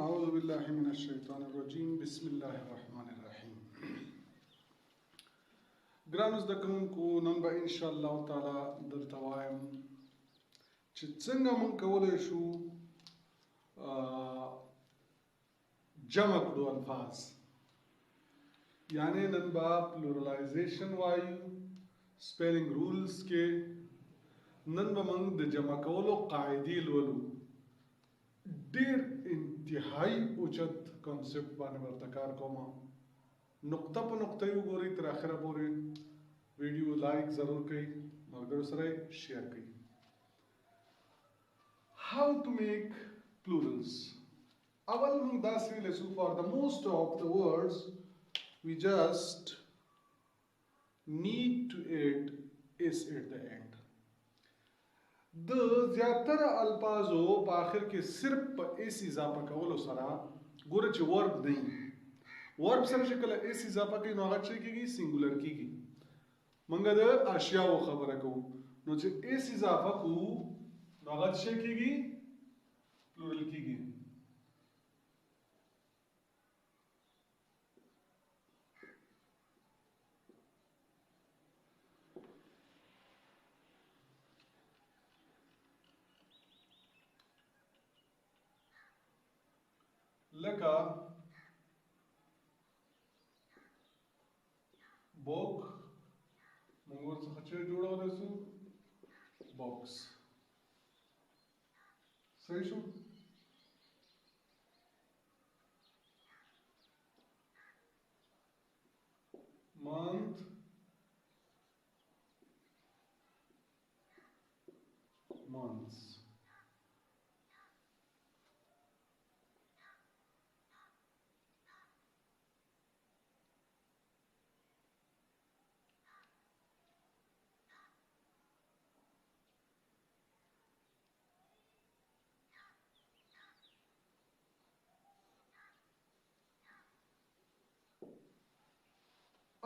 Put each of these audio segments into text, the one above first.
أعوذ بالله من الشيطان الرجيم بسم الله الرحمن الرحيم ګرانو زده کوونکو نن به ان شاء الله تعالی درته وایم چې څنګه موږ کولی شو جمع کړو الفاظ یعنی نن به پلورالایزیشن وایو سپیلنګ رولز کې نن به موږ د جمع کولو قاعدې لولو ډیر انتهایی اوچت کانسپټ باندې ورته کار کوم نقطه په نقطه یې وګورئ تر اخره پورې ویډیو لایک ضرور کړئ ملګرو سره شیر کړئ how to make plurals اول موږ داسې ویلو for the most of the words we just need to add is at the end د زیاتره الفاظو په آخر کې صرف په اس اضافه کولو سره ګوره چې ورب نه ورب سره چې کله اس اضافه کوي نو هغه څه کېږي سینګولر کېږي موږ د اشیاو خبره کوو نو چې اس اضافه کوو نو هغه څه کېږي پلورل کېږي لکه بوک موږ ورڅخه چې جوړولی سو باکس صحیح شو month months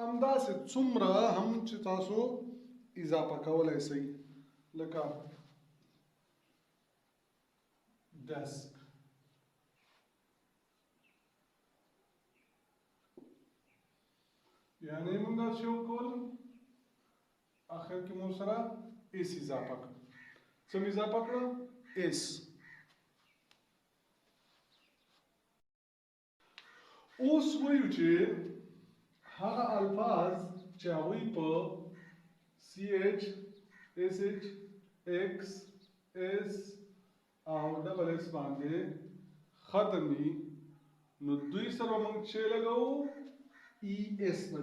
همداسې څومره هم چې تاسو اضافه کولی شئ لکه ډیسک یعنی موږ داسې وکول اخر کې مو سره اس اضافه کړ څه مې اضافه کړه اس اوس وایو چې هغه الفاظ چې هغوی په سی ایچ اس ایچ ایکس اس او ډبل اس باندې ختم وي نو دوی سره موږ چې لګوو ای اس به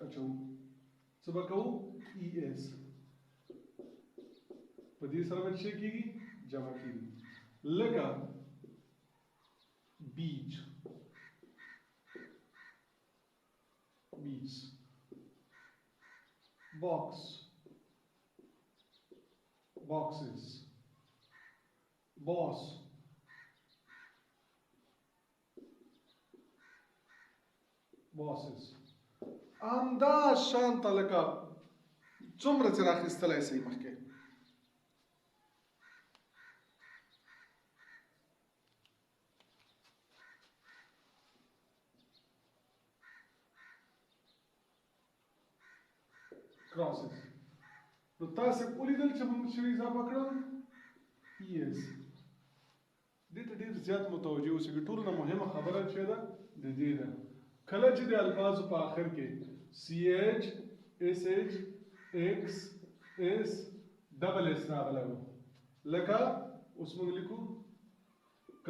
اچوو څه به کوو ای اس په دې سره به څه کېږي جمع کېږي لکه بیچ beach box boxes boss bosses همدا شانت لکه څومره چې راخیستلی شئ مخکې crosses نو تاسو ولیدل چې موږ چې اضافه کړل yes دې ته ډېر زیات متوجه اوسئ ټولو نه مهمه خبره چې ده د دې ده کله چې د الفاظو په آخر کې سی ایچ اس ایچ ایکس اس ډبل اس راغلی و لکه اوس موږ لیکو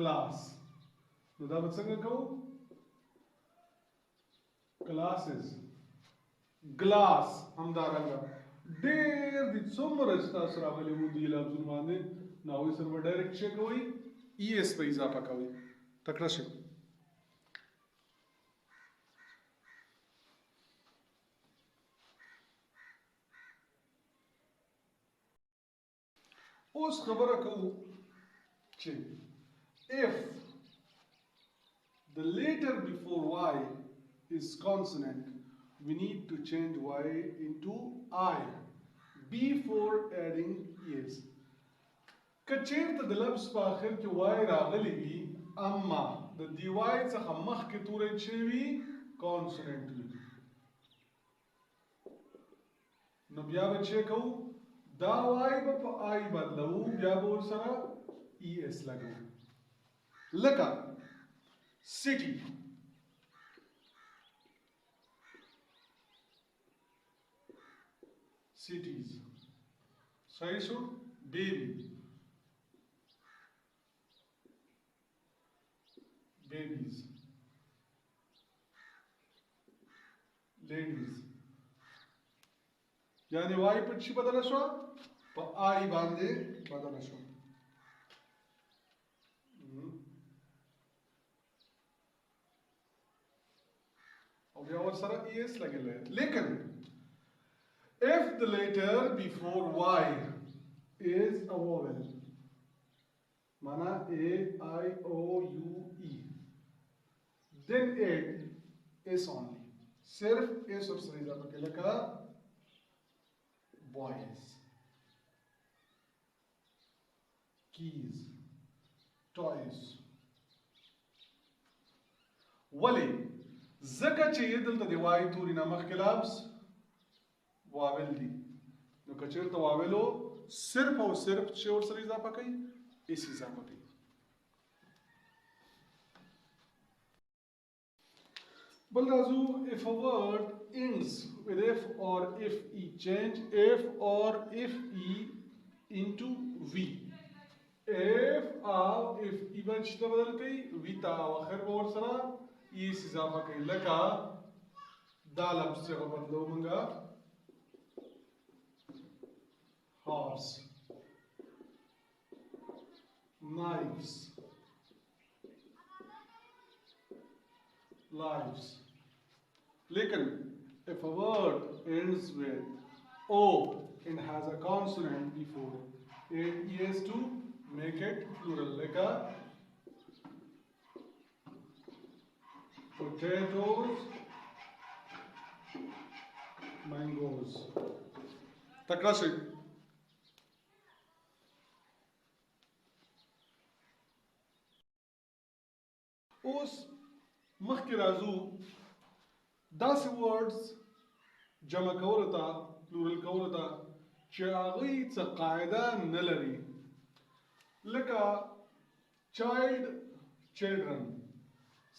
کلاس نو دا به څنګه کوو کلاسز ګلاس همدارنګه ډېر دي څومره چې تاسو راغلي وو دې لفظونه باندې نو هغوی سره به ډایرکټ څه کوئ ای اس په اضافه کوئ تکړه شئ اوس خبره کوو چې if the letter before y is consonant we need to change y into I before adding es کچیرته د لفظ په آخر کې وای راغلی وي اما د دی وای څخه مخکې تورې چې وي کانسوننټ وي نو بیا به چې کوو دا وای به په آی بدلو بیا به ورسره ای اس لګو لکه سټي cities صحیح شو baby babies ladies یعنی وای په چی بدل شو په آی باندې بدل شو او بیا ورسره ای اس لګیږي لیکن if the letter before y is a vowel mana a I o u e then it is only sirf is और सरीजा पके लगा boys keys toys wali zaka چې دلته دی وای توري نامخ کلابس واول دي نو کچیرته واولو صرف او صرف چې ور سره اضافه کوي اس اضافه کوي بل راځو if a word ends with f or if e change f or if e into v if او if e باندې څه بدل کوي v تا اخر ور سره اس اضافه کوي لکه دا لفظ څه بدلو مونږه horse, knives, lives. Lekin, if a word ends with O and has a consonant before it is to make it plural. Like a potatoes, mangoes. Takrashi. اوس مخکې راځو داسې ورډز جمع کولو ته پلورل کولو ته چې هغوی څه قاعده نه لري لکه چایلډ چلډرن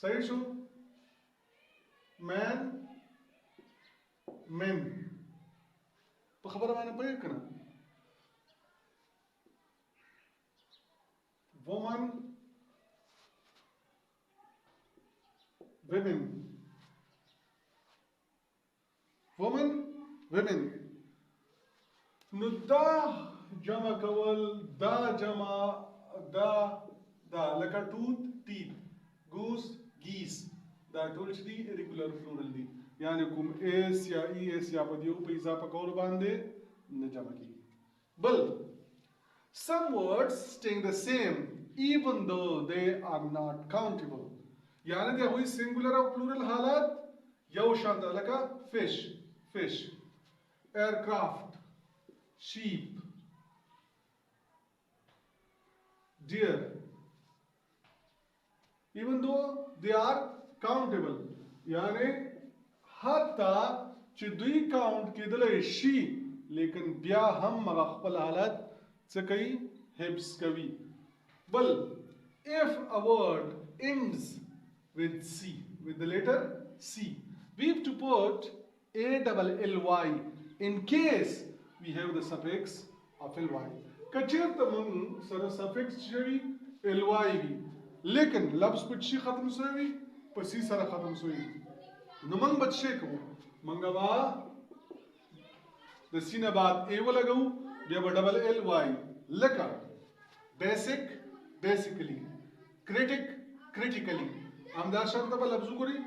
صحیح شو مین مین په خبره باندې پوهېږې که نه وومن women نو دا جمع کول دا جمع دا لکه ټوت ټیت ګوس گیس دا ټول چې دي ریګولر فلورل دي یعنی کوم اس یا ای اس یا په دیو په اضافه کول باندې نه جمع کیږي بل some words staying the same even though they are not countable یعنی د هغوی سنګولر او پلورل حالات یو شان ده لکه فش ایرکرافټ شیپ ډیر even though they are countable یعنی حتی چې دوی کاونټ کېدلی شي لیکن بیا هم هغه خپل حالت څه کوي حفظ کوي بل if a word ends with C, with the letter C. We have to put A-double-L-Y in case we have the suffix of L-Y. کچیرته موږ سره suffix شوي L-Y وي لیکن لفظ په چی ختم شوی په سی سره ختم شوی نو موږ به څه کوو موږ به د سی نه بعد A ولګو بیا به ډبل L-Y لکه basic basically critic critically همدا شرط به لفظ ګوري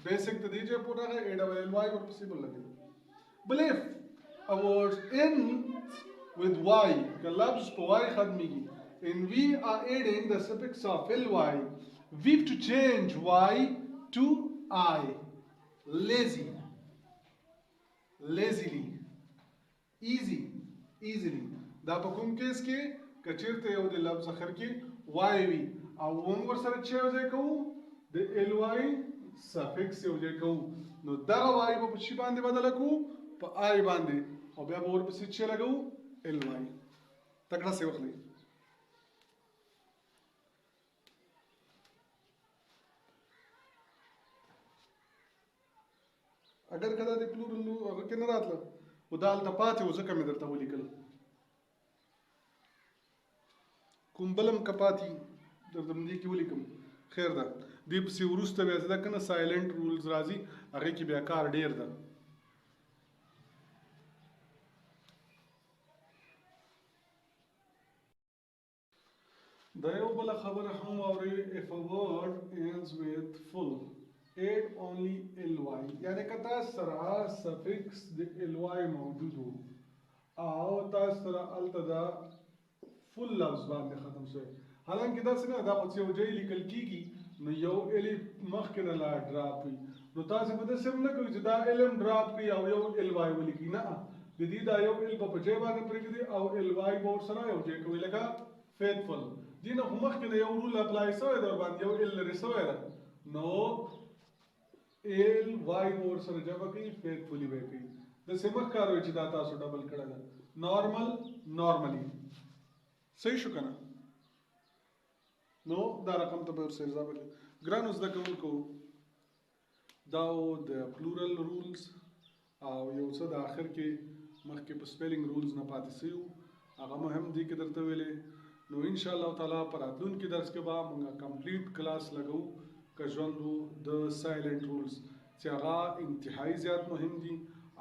بیسک ته دیجه پورا ہے A double L Y ورپسې بل لګي بل if a word ends with Y که لفظ په Y ختميږي and we are adding the suffix of ly we have to change Y to I lazy lazily easy easily دا په کوم کیس کې کچیرته یو د لفظ اخر کې وای وي او موږ ورسره چې یو ځای کوو د ال وای سفکس یو ځای کوو نو دغه وای به په شي باندې بدله کوو په آی باندې او بیا به ورپسې چې لګوو ال وای تکړه سي وخت اگر کدا د پلورل نو هغه کې نه راتله او دا هلته پاتې و ځکه مې درته ولیکل کوم بلم که پاتې درته دې کې ولیکم خیر ده دې پسې وروسته بیا زده که نه سایلنټ رولز راځي هغې کې بیا کار ډېر ده دا یو بله خبره هم واورئ if a word ends with full add only ly یعنی که تاسو سره سفکس د ly موجود و او تاسو سره هلته دا فل لفظ باندې ختم شوی حالانکه داسې نه دا خو چې یو ځای لیکل کېږي نو یو ال مخکې نه لا ډراپ وي نو تاسو به داسې هم نه کوئ چې دا ال هم ډراپ کړي او یو ال وای ولیکي نه د دې دا یو ال به په ځای باندې پرېږدي او ال وای به ورسره یو ځای کوي لکه فیتفل دې نه خو مخکې نه یو رول اپلای شوی دی ورباندې یو ال لرې شوی ده نو ال وای به ورسره جمع کوي فیتفلي به یې کوي داسې مه ښکاروئ چې دا تاسو ډبل کړی ده نارملی صحیح شو که نه نو دا رقم ته به ورسره اضافه کړئ ګرانو زده کوونکو دا د پلورل رولز او یو څه د آخر کې مخکې په سپیلنګ رولز نه پاتې شوي وو هغه مو هم دې کې درته ویلې نو انشاءالله تعالی په راتلونکي درس کې به موږ کمپلیټ کلاس لګو که ژوند وو د سایلنټ رولز چې هغه انتهایی زیات مهم دي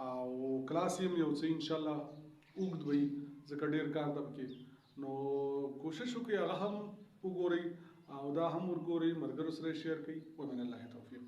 او کلاس یې هم یو څه انشاءالله اوږد وي ځکه ډېر کار ده پکې نو کوشش وکړئ هغه هم وګورئ او دا هم ورګورئ ملګرو سره یې شیر کړئ ومن الله توفیق